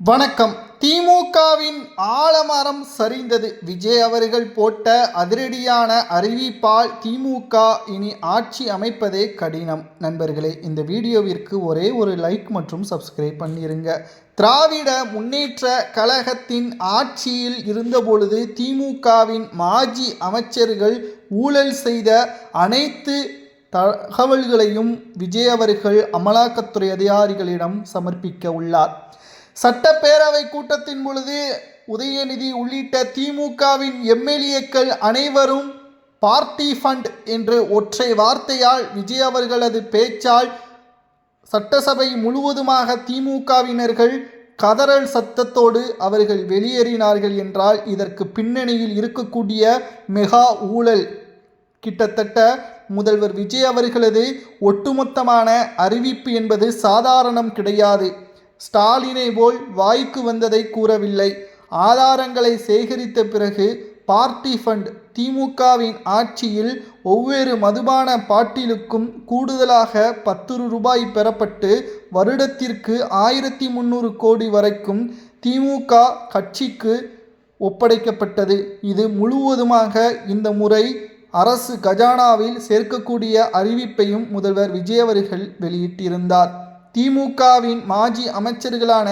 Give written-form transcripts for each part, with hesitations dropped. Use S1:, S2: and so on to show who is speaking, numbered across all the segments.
S1: வணக்கம். திமுகவின் ஆலமரம் சரிந்தது. விஜய் அவர்கள் போட்ட அதிரடியான அறிவிப்பால் திமுக இனி ஆட்சி அமைப்பதே கடினம். நண்பர்களே, இந்த வீடியோவிற்கு ஒரே ஒரு லைக் மற்றும் சப்ஸ்கிரைப் பண்ணிருங்க. திராவிட முன்னேற்ற கழகத்தின் ஆட்சியில் இருந்தபொழுது திமுகவின் மாஜி அமைச்சர்கள் ஊழல் செய்த அனைத்து தகவல்களையும் விஜய் அவர்கள் அமலாக்கத்துறை அதிகாரிகளிடம் சமர்ப்பிக்க உள்ளார். சட்டப்பேரவை கூட்டத்தின் பொழுது உதயநிதி உள்ளிட்ட திமுகவின் எம்எல்ஏக்கள் அனைவரும் பார்ட்டி ஃபண்ட் என்று ஒற்றை வார்த்தையால் விஜய் அவர்களது பேச்சால் சட்டசபை முழுவதுமாக திமுகவினர்கள் கதறல் சத்தத்தோடு அவர்கள் வெளியேறினார்கள் என்றால் இதற்கு பின்னணியில் இருக்கக்கூடிய மெகா ஊழல் கிட்டத்தட்ட முதல்வர் விஜய் அவர்களது ஒட்டுமொத்தமான அறிவிப்பு என்பது சாதாரணம் கிடையாது. ஸ்டாலினை போல் வாய்க்கு வந்ததை கூறவில்லை. ஆதாரங்களை சேகரித்த பிறகு பார்ட்டி ஃபண்ட் திமுகவின் ஆட்சியில் ஒவ்வொரு மதுபான பாட்டிலுக்கும் கூடுதலாக 10 ரூபாய் பெறப்பட்டு வருடத்திற்கு 1300 கோடி வரைக்கும் திமுக கட்சிக்கு ஒப்படைக்கப்பட்டது. இது முழுவதுமாக இந்த முறை அரசு கஜானாவில் சேர்க்கக்கூடிய அறிவிப்பையும் முதல்வர் விஜய் அவர்கள் வெளியிட்டிருந்தார். திமுகவின் மாஜி அமைச்சர்களான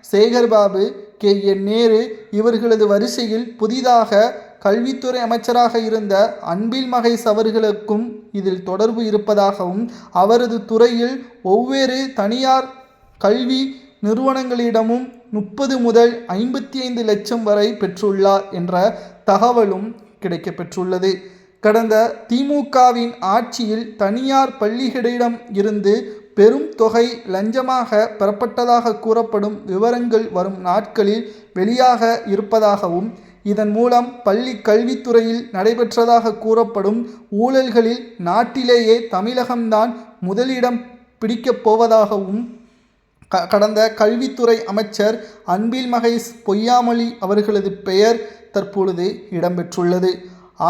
S1: சேகர்பாபு, KN நேரு இவர்களது வரிசையில் புதிதாக கல்வித்துறை அமைச்சராக இருந்த அன்பில் மகேஷ் அவர்களுக்கும் இதில் தொடர்பு இருப்பதாகவும் அவரது துறையில் ஒவ்வொரு தனியார் கல்வி நிறுவனங்களிடமும் 30 முதல் 55 லட்சம் வரை பெற்றுள்ளார் என்ற தகவலும் கிடைக்கப்பெற்றுள்ளது. கடந்த திமுகவின் ஆட்சியில் தனியார் பள்ளிகளிடம் இருந்து பெரும் தொகை லஞ்சமாக பெறப்பட்டதாக கூறப்படும் விவரங்கள் வரும் நாட்களில் வெளியாக இருப்பதாகவும் இதன் மூலம் பள்ளி கல்வித்துறையில் நடைபெற்றதாக கூறப்படும் ஊழல்களில் நாட்டிலேயே தமிழகம்தான் முதலிடம் பிடிக்கப் போவதாகவும் கடந்த கல்வித்துறை அமைச்சர் அன்பில் மகேஷ் பொய்யாமொழி அவர்களது பெயர் தற்பொழுது இடம்பெற்றுள்ளது.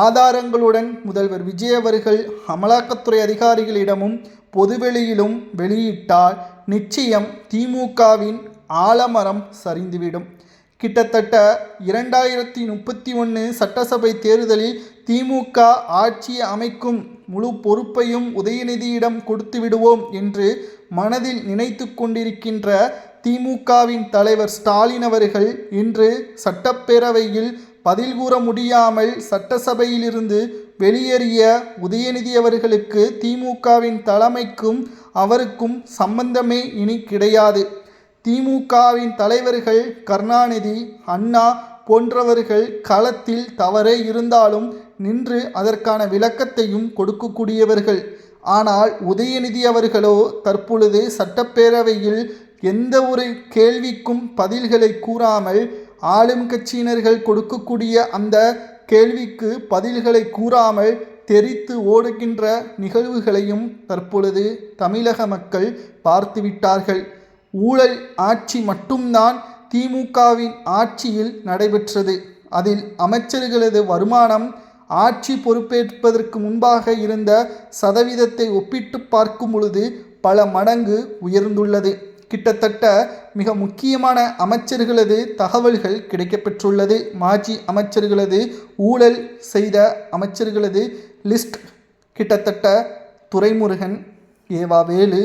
S1: ஆதாரங்களுடன் முதல்வர் விஜய் அவர்கள் அமலாக்கத்துறை அதிகாரிகளிடமும் பொதுவெளியிலும் வெளியிட்டால் நிச்சயம் திமுகவின் ஆலமரம் சரிந்துவிடும். கிட்டத்தட்ட 2031 சட்டசபை தேர்தலில் திமுக ஆட்சியை அமைக்கும் முழு பொறுப்பையும் உதயநிதியிடம் கொடுத்து விடுவோம் என்று மனதில் நினைத்து கொண்டிருக்கின்ற திமுகவின் தலைவர் ஸ்டாலின் அவர்கள் இன்று சட்டப்பேரவையில் பதில் கூற முடியாமல் சட்டசபையிலிருந்து வெளியேறிய உதயநிதி அவர்களுக்கு திமுகவின் தலைமைக்கும் அவருக்கும் சம்பந்தமே இனி கிடையாது. திமுகவின் தலைவர்கள் கருணாநிதி, அண்ணா போன்றவர்கள் களத்தில் தவறே இருந்தாலும் நின்று அதற்கான விளக்கத்தையும் கொடுக்கக்கூடியவர்கள். ஆனால் உதயநிதி அவர்களோ தற்பொழுது சட்டப்பேரவையில் எந்த ஒரு கேள்விக்கும் பதில்களை கூறாமல் ஆளும் கட்சியினர்கள் கொடுக்கக்கூடிய அந்த கேள்விக்கு பதில்களை கூறாமல் தெரித்து ஓடுகின்ற நிகழ்வுகளையும் தற்பொழுது தமிழக மக்கள் பார்த்துவிட்டார்கள். ஊழல் ஆட்சி மட்டும்தான் திமுகவின் ஆட்சியில் நடைபெற்றது. அதில் அமைச்சர்களது வருமானம் ஆட்சி பொறுப்பேற்பதற்கு முன்பாக இருந்த சதவீதத்தை ஒப்பிட்டு பார்க்கும் பொழுது பல மடங்கு உயர்ந்துள்ளது. கிட்டத்தட்ட மிக முக்கியமான அமைச்சர்களது தகவல்கள் கிடைக்கப்பெற்றுள்ளது. மாஜி அமைச்சர்களது ஊழல் செய்த அமைச்சர்களது லிஸ்ட் கிட்டத்தட்ட துரைமுருகன், ஏவா வேலு,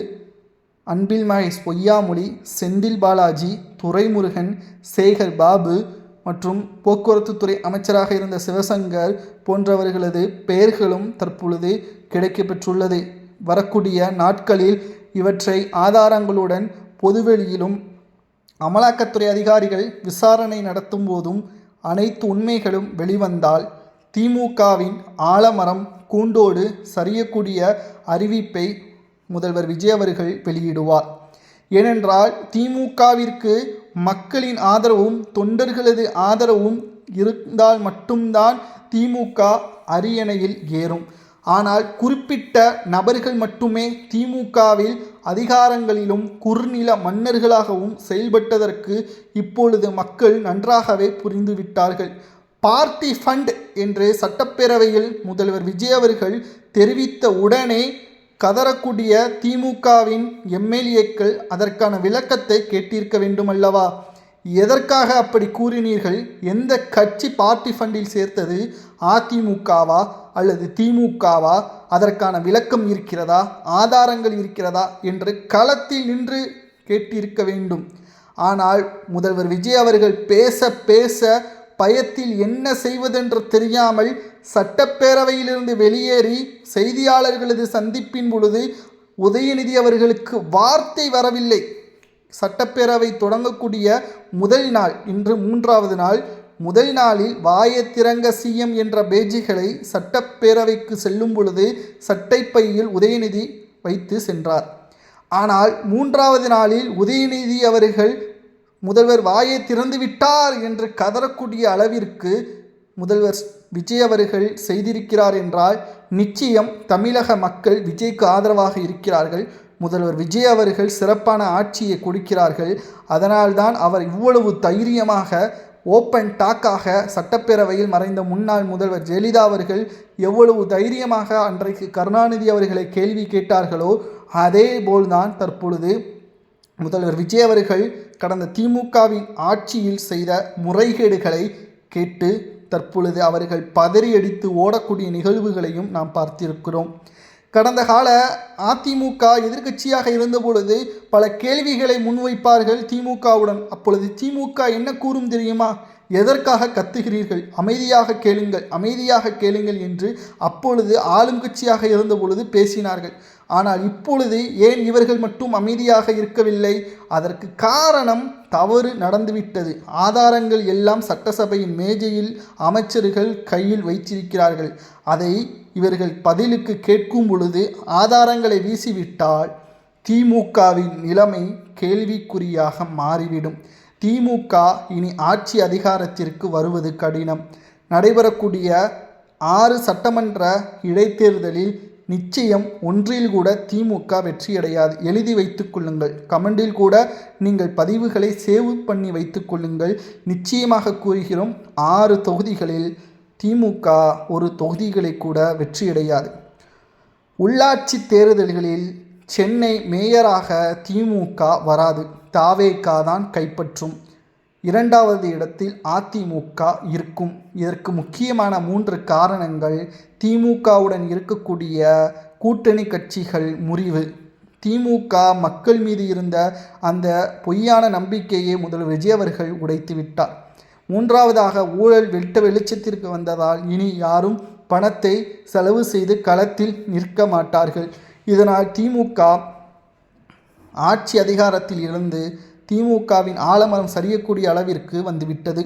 S1: அன்பில் மகேஷ் பொய்யாமொழி, செந்தில் பாலாஜி, துரைமுருகன், சேகர் பாபு மற்றும் போக்குவரத்துத்துறை அமைச்சராக இருந்த சிவசங்கர் போன்றவர்களது பெயர்களும் தற்பொழுது கிடைக்கப்பெற்றுள்ளது. வரக்கூடிய நாட்களில் இவற்றை ஆதாரங்களுடன் பொதுவெளியிலும் அமலாக்கத்துறை அதிகாரிகள் விசாரணை நடத்தும் போதும் அனைத்து உண்மைகளும் வெளிவந்தால் திமுகவின் ஆலமரம் கூண்டோடு சரியக்கூடிய அறிவிப்பை முதல்வர் விஜய் அவர்கள் வெளியிடுவார். ஏனென்றால் திமுகவிற்கு மக்களின் ஆதரவும் தொண்டர்களது ஆதரவும் இருந்தால் மட்டும்தான் திமுக அரியணையில் ஏறும். ஆனால் குறிப்பிட்ட நபர்கள் மட்டுமே திமுகவில் அதிகாரங்களிலும் குறுநில மன்னர்களாகவும் செயல்பட்டதற்கு இப்பொழுது மக்கள் நன்றாகவே புரிந்துவிட்டார்கள். பார்ட்டி ஃபண்ட் என்று சட்டப்பேரவையில் முதல்வர் விஜய் அவர்கள் தெரிவித்த உடனே கதறக்கூடிய திமுகவின் எம்எல்ஏக்கள் அதற்கான விளக்கத்தை கேட்டிருக்க வேண்டுமல்லவா? எதற்காக அப்படி கூறினீர்கள்? எந்த கட்சி பார்ட்டி ஃபண்டில் சேர்த்தது? அதிமுகவா அல்லது திமுகவா? அதற்கான விளக்கம் இருக்கிறதா? ஆதாரங்கள் இருக்கிறதா என்று களத்தில் நின்று கேட்டிருக்க வேண்டும். ஆனால் முதல்வர் விஜய் அவர்கள் பேச பேச பயத்தில் என்ன செய்வதென்று தெரியாமல் சட்டப்பேரவையிலிருந்து வெளியேறி செய்தியாளர்களது சந்திப்பின் பொழுது உதயநிதி அவர்களுக்கு வார்த்தை வரவில்லை. சட்டப்பேரவை தொடங்கக்கூடிய முதல் நாள், இன்று 3வது நாள், முதல் நாளில் வாயத்திறங்க சிஎம் என்ற பேஜுகளை சட்டப்பேரவைக்கு செல்லும் பொழுது சட்டைப்பையில் உதயநிதி வைத்து சென்றார். ஆனால் 3வது நாளில் உதயநிதி அவர்கள் முதல்வர் வாயை திறந்து விட்டார் என்று கதறக்கூடிய அளவிற்கு முதல்வர் விஜய் அவர்கள் செய்திருக்கிறார் என்றால் நிச்சயம் தமிழக மக்கள் விஜய்க்கு ஆதரவாக இருக்கிறார்கள். முதல்வர் விஜய் அவர்கள் சிறப்பான ஆட்சியை கொடுக்கிறார்கள். அதனால்தான் அவர் இவ்வளவு தைரியமாக ஓப்பன் டாக்காக சட்டப்பேரவையில் மறைந்த முன்னாள் முதல்வர் ஜெயலலிதா அவர்கள் எவ்வளவு தைரியமாக அன்றைக்கு கருணாநிதி அவர்களை கேள்வி கேட்டார்களோ அதே போல்தான் தற்பொழுது முதல்வர் விஜய் அவர்கள் கடந்த திமுகவின் ஆட்சியில் செய்த முறைகேடுகளை கேட்டு தற்பொழுது அவர்கள் பதறியடித்து ஓடக்கூடிய நிகழ்வுகளையும் நாம் பார்த்திருக்கிறோம். கடந்த கால அதிமுக எதிர்க்கட்சியாக இருந்தபொழுது பல கேள்விகளை முன்வைப்பார்கள் திமுகவுடன். அப்பொழுது திமுக என்ன கூறும் தெரியுமா? எதற்காக கத்துகிறீர்கள்? அமைதியாக கேளுங்கள், அமைதியாக கேளுங்கள் என்று அப்பொழுது ஆளும் கட்சியாக இருந்த பொழுது பேசினார்கள். ஆனால் இப்பொழுது ஏன் இவர்கள் மட்டும் அமைதியாக இருக்கவில்லை? அதற்கு காரணம் தவறு நடந்துவிட்டது. ஆதாரங்கள் எல்லாம் சட்டசபையின் மேஜையில் அமைச்சர்கள் கையில் வைத்திருக்கிறார்கள். அதை இவர்கள் பதிலுக்கு கேட்கும் பொழுது ஆதாரங்களை வீசிவிட்டால் திமுகவின் நிலைமை கேள்விக்குறியாக மாறிவிடும். திமுக இனி ஆட்சி அதிகாரத்திற்கு வருவது கடினம். நடைபெறக்கூடிய 6 சட்டமன்ற இடைத்தேர்தலில் நிச்சயம் ஒன்றில் கூட திமுக வெற்றியடையாது. எழுதி வைத்துக் கொள்ளுங்கள். கமெண்டில் கூட நீங்கள் பதிவுகளை சேவ் பண்ணி வைத்துக் கொள்ளுங்கள். நிச்சயமாக கூறுகிறோம், 6 தொகுதிகளில் திமுக ஒரு தொகுதிகளை கூட வெற்றியடையாது. உள்ளாட்சி தேர்தல்களில் சென்னை மேயராக திமுக வராது, தாவேக தான் கைப்பற்றும். 2வது இடத்தில் அதிமுக இருக்கும். இதற்கு முக்கியமான 3 காரணங்கள். திமுகவுடன் இருக்கக்கூடிய கூட்டணி கட்சிகள் முறிவு. திமுக மக்கள் மீது இருந்த அந்த பொய்யான நம்பிக்கையை முதல்வர் விஜய் அவர்கள் உடைத்து விட்டார். 3வதாக ஊழல் வெளிச்சத்திற்கு வந்ததால் இனி யாரும் பணத்தை செலவு செய்து களத்தில் நிற்க மாட்டார்கள். இதனால் திமுக ஆட்சி அதிகாரத்தில் இருந்து திமுகவின் ஆலமரம் சரியக்கூடிய அளவிற்கு வந்துவிட்டது.